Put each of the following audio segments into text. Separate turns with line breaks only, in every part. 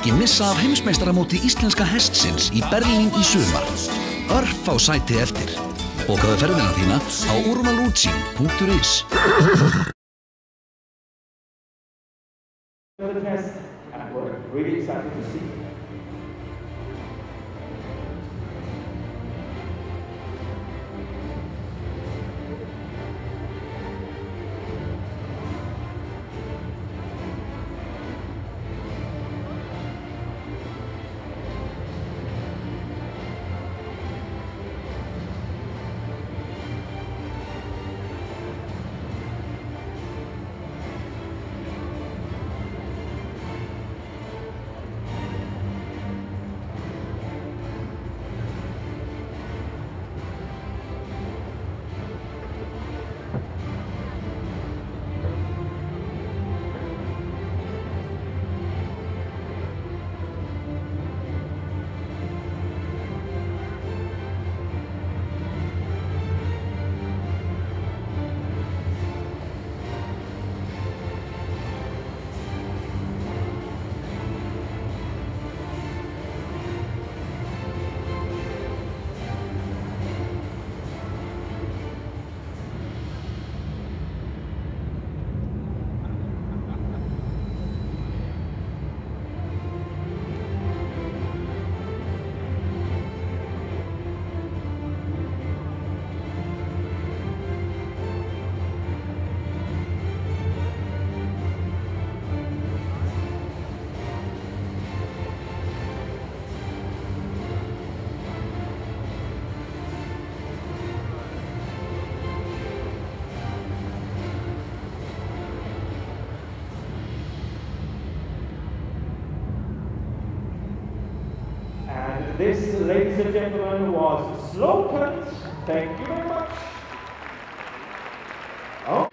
ekki missa af heimsmeistaramóti íslenska hestsins í Berlín í sumar. Örfá sæti eftir. Bókaðu ferðina þína á urmalucci.is.
The test at work. Really excited to see. This, ladies and gentlemen, was Slow Cut. Thank you very much. Oh.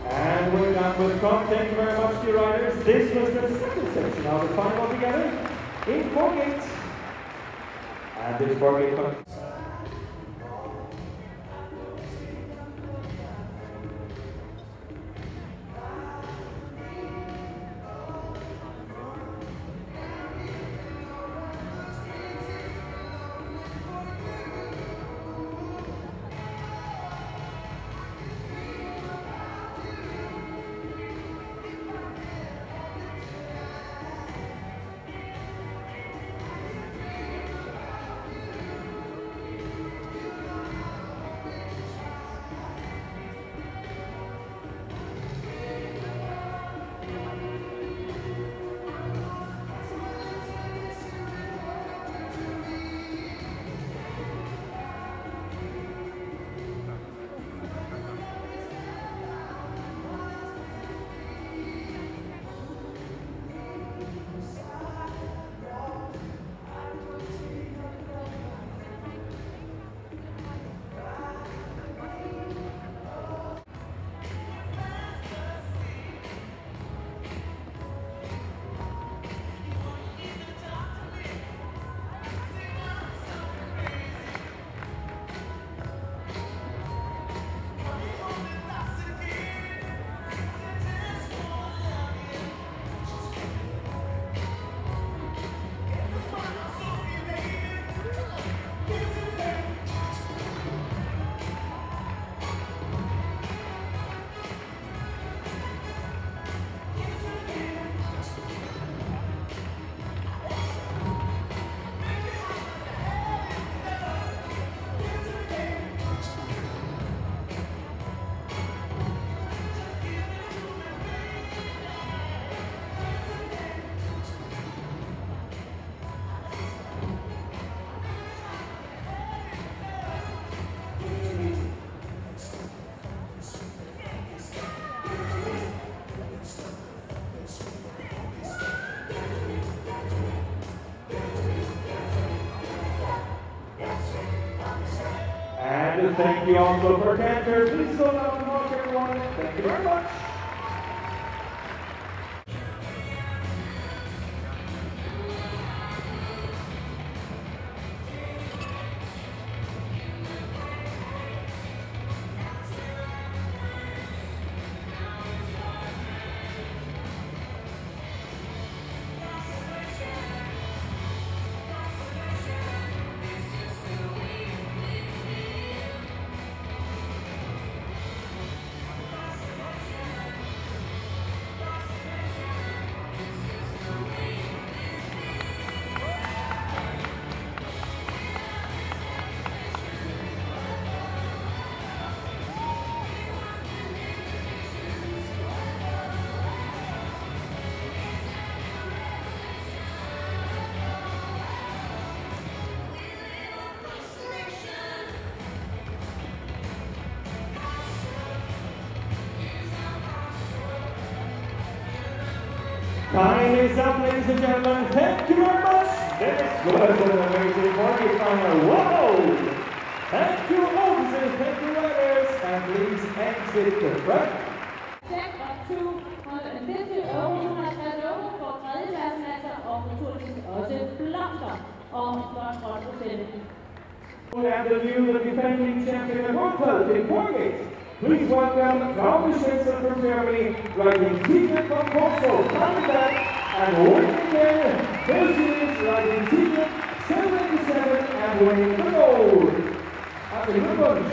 And we're done with the crop. Thank you very much to your riders. This was the second section of the final together in 4 gates. And this 4-gate And thank you also for Cantor. Please go down and walk everyone. Thank you very much. Time is up, ladies and gentlemen. Thank you very much. This was an amazing morning final. Whoa! Thank you, officers. Thank you, riders. And please exit the front.
Check up 250 euro, 250 euro for tredjepladsen altså, og naturligvis også blomster og godt rådprocent.
And the new defending champion of world title in Wargate. Please welcome Raul Schwenzel from Germany, riding Tiger from Kosovo, coming back, and winning again. There she is, riding Tiger 787 and winning the gold. Happy good bunch.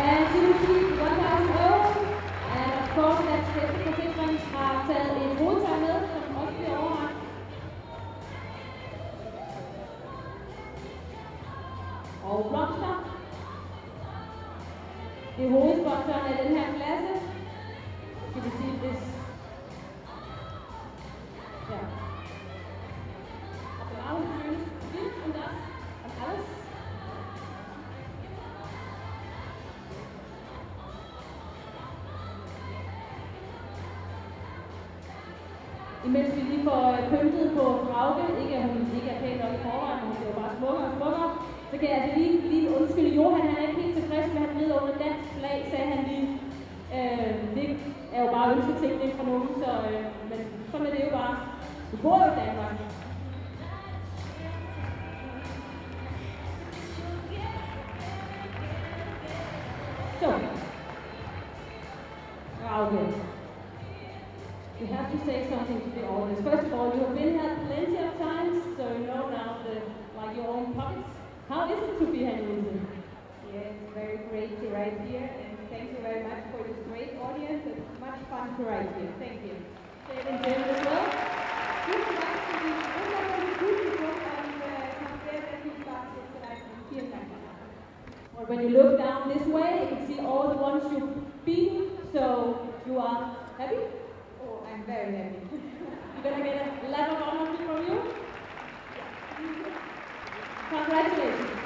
And she received 1,000 euro, and of course that's the participants har taget en hovedtøj med, som også bliver overragt. Og blomster. Det er hovedsponsoren af den her klasse. Skal vi sige det? Ja. Applaus schönes Bild und das und alles. Imens vi lige får pyntet på Frauke, ikke at hun ikke er pæn nok i forvejen, hun bliver bare smukkere og smukkere, så kan jeg altså lige undskylde Johan, han er ikke helt tilfreds med, at han rider under dansk flag, sagde han lige. Det er jo bare ønsketænkning fra nogen, så, men sådan er det jo bare. Du bor jo i Danmark. Så, Frauke. You have to say something to the audience. First of all, you have been here plenty of times, so you know now like your own pockets. How is it to be here in London?
Yeah, it's very great to ride here, and thank you very much for this great audience. It's much fun to ride here. Thank you.
Say it in German as well.
Vielen Dank für die wunderbare Publikum und es macht sehr, sehr viel Spaß hier zu reiten. Vielen Dank.
Or when you look down this way, you can see all the ones you've beaten, so you are happy?
Oh, I'm very happy.
You're gonna get a letter of honor from you? Congratulations.